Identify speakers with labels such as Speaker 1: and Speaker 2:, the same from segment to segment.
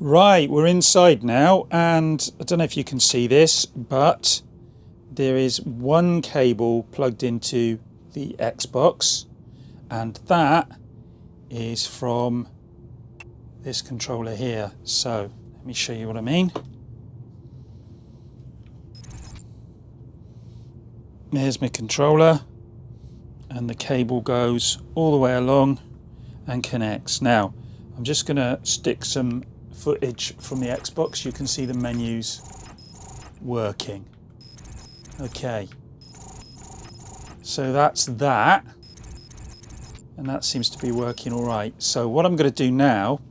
Speaker 1: Right, we're inside now, and I don't know if you can see this, but there is one cable plugged into the Xbox, and that is from this controller here. So let me show you what I mean. There's my controller, and the cable goes all the way along and connects. Now I'm just going to stick some footage from the Xbox. You can see the menus working. Okay, so that's that, and that seems to be working all right. So what I'm going to do now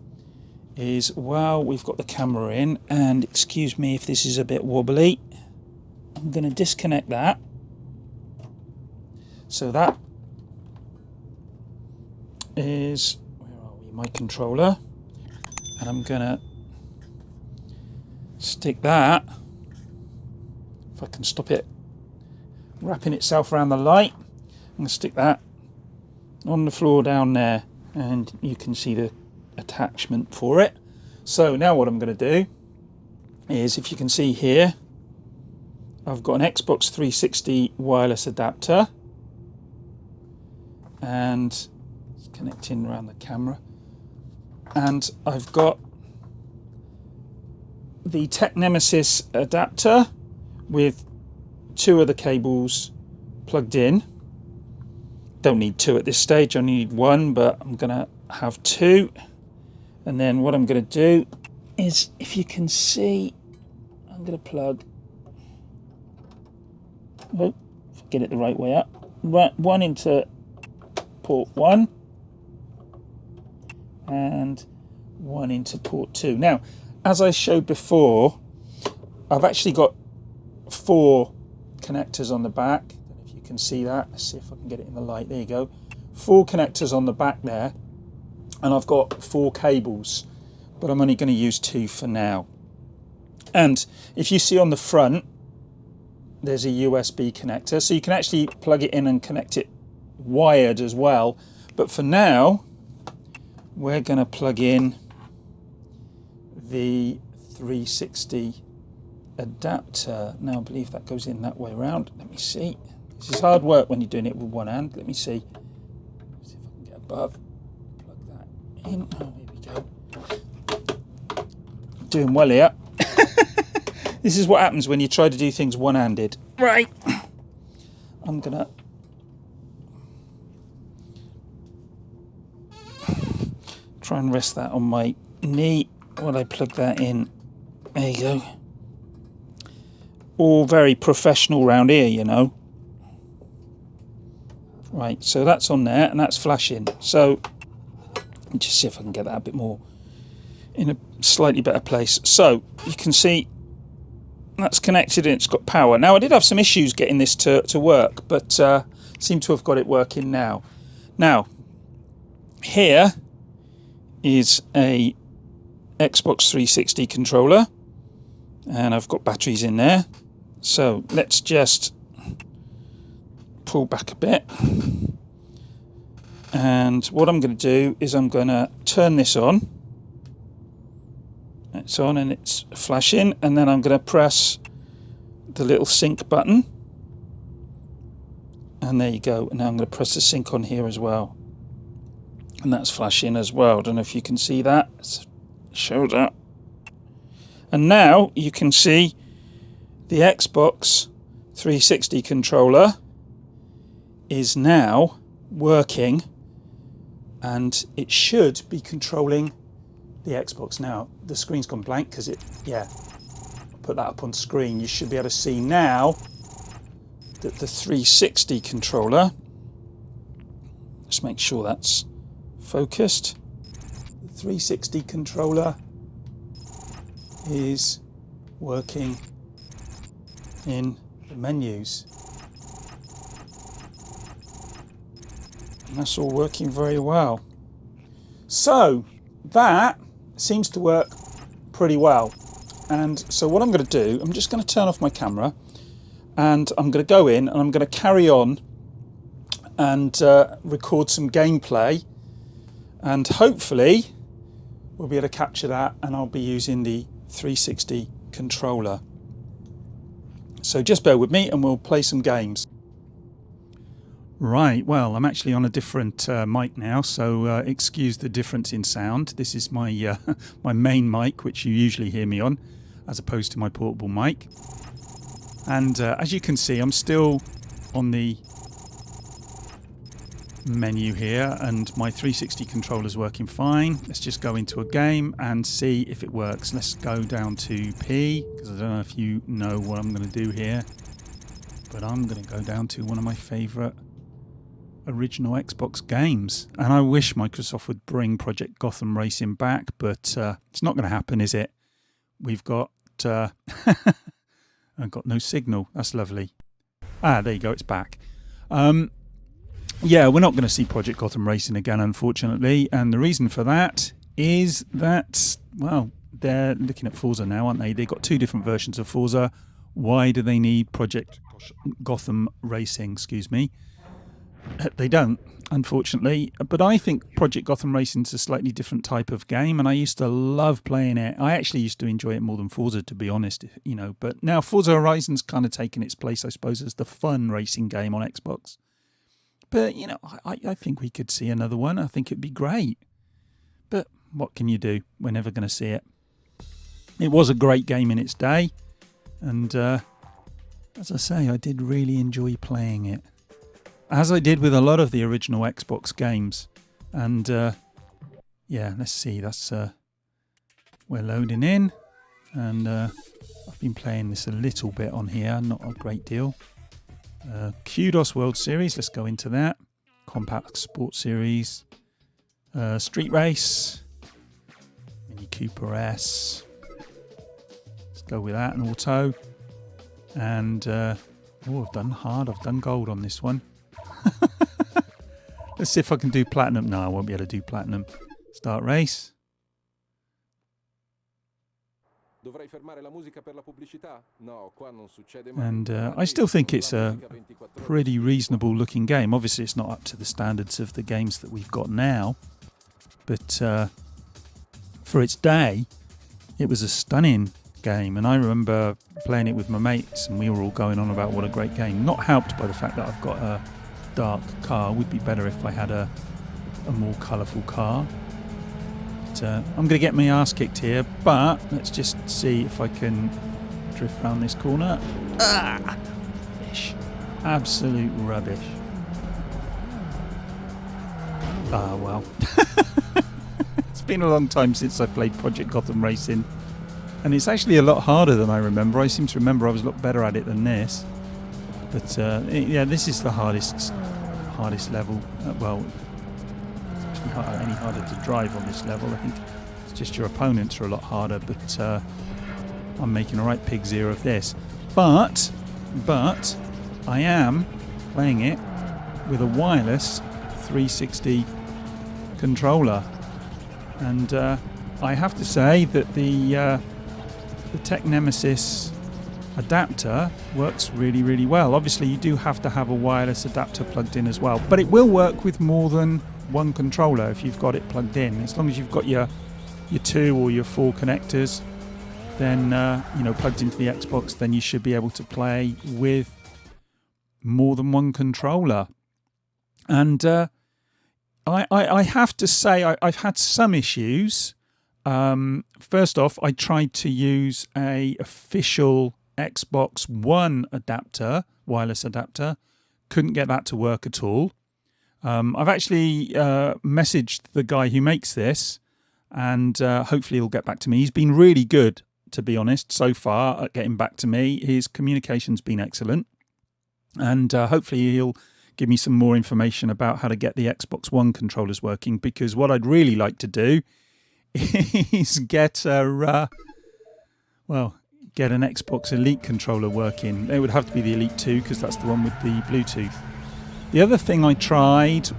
Speaker 1: is, while we've got the camera in, and excuse me if this is a bit wobbly, I'm going to disconnect that. So that is, where are we, my controller, and I'm going to stick that, if I can stop it wrapping itself around the light, I'm going to stick that on the floor down there, and you can see the attachment for it. So now what I'm going to do is, if you can see here, I've got an Xbox 360 wireless adapter, and it's connecting around the camera, and I've got the Tek Nemesis adapter with two of the cables plugged in. Don't need two at this stage, I need one, but I'm gonna have two. And then what I'm gonna do is, if you can see, I'm gonna plug, oh, get it the right way up, one into port 1 and one into port 2. Now, as I showed before, I've actually got 4 connectors on the back. I don't know if you can see that. Let's see if I can get it in the light. There you go. 4 connectors on the back there, and I've got 4 cables, but I'm only going to use 2 for now. And if you see on the front, there's a USB connector, so you can actually plug it in and connect it wired as well. But for now, we're going to plug in the 360 adapter. Now I believe that goes in that way around. Let me see. This is hard work when you're doing it with one hand. Let me see. See if I can get above. Plug that in. Oh, here we go. Doing well here. This is what happens when you try to do things one-handed. Right. I'm gonna try and rest that on my knee while I plug that in. There you go. All very professional round here, you know. Right, so that's on there, and that's flashing. So let me just see if I can get that a bit more in a slightly better place. So you can see that's connected and it's got power. Now I did have some issues getting this to work, but seem to have got it working now. Now here is a Xbox 360 controller, and I've got batteries in there. So let's just pull back a bit, and what I'm going to do is I'm going to turn this on. It's on and it's flashing, and then I'm going to press the little sync button, and there you go. And now I'm going to press the sync on here as well, and that's flashing as well. I don't know if you can see that. Let's show that. And now you can see the Xbox 360 controller is now working, and it should be controlling the Xbox. Now the screen's gone blank because I'll put that up on screen. You should be able to see now that the 360 controller, just make sure that's focused, the 360 controller is working in the menus, and that's all working very well. So that seems to work pretty well. And so what I'm going to do, I'm just going to turn off my camera, and I'm going to go in and I'm going to carry on and record some gameplay, and hopefully we'll be able to capture that, and I'll be using the 360 controller. So just bear with me and we'll play some games. Right, well, I'm actually on a different mic now, so excuse the difference in sound. This is my my main mic, which you usually hear me on, as opposed to my portable mic. And as you can see, I'm still on the menu here, and my 360 controller is working fine. Let's just go into a game and see if it works. Let's go down to P, because I don't know if you know what I'm going to do here, but I'm going to go down to one of my favourite original Xbox games. And I wish Microsoft would bring Project Gotham Racing back, but it's not going to happen, is it? We've got I've got no signal. That's lovely. Ah, there you go, it's back. Yeah, we're not going to see Project Gotham Racing again, unfortunately, and the reason for that is that, well, they're looking at Forza now, aren't they? They've got two different versions of Forza. Why do they need Project Gotham Racing, excuse me? They don't, unfortunately, but I think Project Gotham Racing is a slightly different type of game, and I used to love playing it. I actually used to enjoy it more than Forza, to be honest, you know, but now Forza Horizon's kind of taken its place, I suppose, as the fun racing game on Xbox. But, you know, I think we could see another one. I think it'd be great. But what can you do? We're never going to see it. It was a great game in its day, and as I say, I did really enjoy playing it, as I did with a lot of the original Xbox games. And yeah, let's see, that's we're loading in, and I've been playing this a little bit on here, not a great deal. Kudos World Series, let's go into that. Compact Sports Series, Street Race, Mini Cooper S. Let's go with that, an auto. And oh, I've done hard, I've done gold on this one. Let's see if I can do platinum. No, I won't be able to do platinum. Start race. And I still think it's a pretty reasonable looking game. Obviously it's not up to the standards of the games that we've got now, but for its day it was a stunning game, and I remember playing it with my mates and we were all going on about what a great game, not helped by the fact that I've got a dark car. It would be better if I had a more colourful car. I'm going to get my ass kicked here, but let's just see if I can drift around this corner. Ah! Rubbish. Absolute rubbish. Ah, well. It's been a long time since I played Project Gotham Racing, and it's actually a lot harder than I remember. I seem to remember I was a lot better at it than this. But yeah, this is the hardest level. Well, any harder to drive on this level. I think it's just your opponents are a lot harder, but I'm making a right pig's ear of this. But I am playing it with a wireless 360 controller, and I have to say that the Tek Nemesis Adapter works really, really well. Obviously you do have to have a wireless adapter plugged in as well, but it will work with more than one controller if you've got it plugged in. As long as you've got your 2 or your 4 connectors, then you know, plugged into the Xbox, then you should be able to play with more than one controller. And I have to say I've had some issues. First off, I tried to use a official Xbox One adapter, wireless adapter, couldn't get that to work at all. I've actually messaged the guy who makes this, and hopefully he'll get back to me. He's been really good, to be honest, so far at getting back to me. His communication's been excellent, and hopefully he'll give me some more information about how to get the Xbox One controllers working, because what I'd really like to do is get an Xbox Elite controller working. It would have to be the Elite 2, because that's the one with the Bluetooth. The other thing I tried to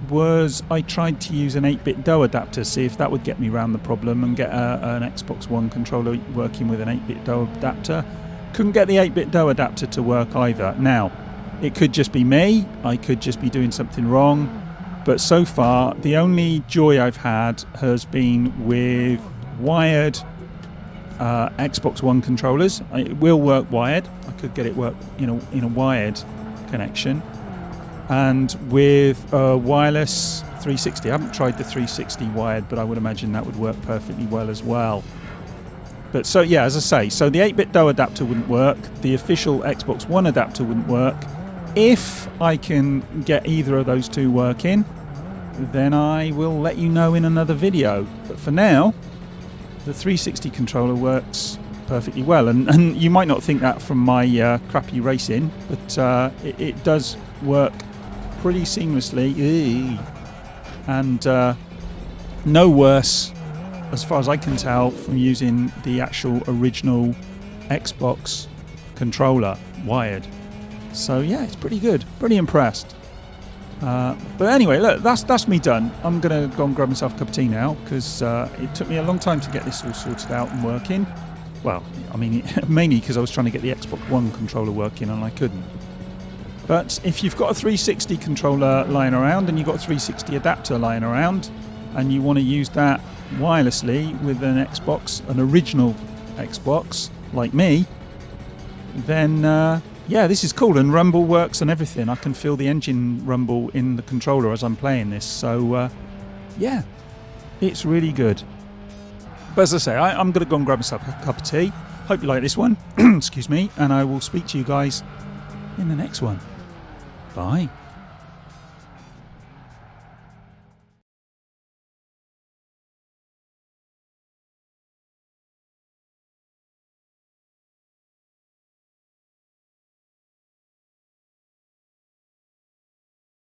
Speaker 1: use an 8-bit DOE adapter, see if that would get me around the problem and get an Xbox One controller working with an 8-bit DOE adapter. Couldn't get the 8-bit DOE adapter to work either. Now, it could just be me, I could just be doing something wrong, but so far the only joy I've had has been with wired Xbox One controllers. It will work wired. I could get it work in a wired connection, and with wireless 360. I haven't tried the 360 wired, but I would imagine that would work perfectly well as well. But so yeah, as I say, so the 8-bit DOE adapter wouldn't work. The official Xbox One adapter wouldn't work. If I can get either of those two working, then I will let you know in another video. But for now, the 360 controller works perfectly well, and you might not think that from my crappy racing, but it does work pretty seamlessly, and no worse as far as I can tell from using the actual original Xbox controller wired. So yeah, it's pretty good, pretty impressed. But anyway, look, that's me done. I'm gonna go and grab myself a cup of tea now, because it took me a long time to get this all sorted out and working. Well, I mean, mainly because I was trying to get the Xbox One controller working and I couldn't. But if you've got a 360 controller lying around and you've got a 360 adapter lying around, and you want to use that wirelessly with an Xbox, an original Xbox like me, then yeah, this is cool, and rumble works and everything. I can feel the engine rumble in the controller as I'm playing this, so yeah, it's really good. But as I say, I'm going to go and grab myself a cup of tea. Hope you like this one, excuse me, and I will speak to you guys in the next one. Bye.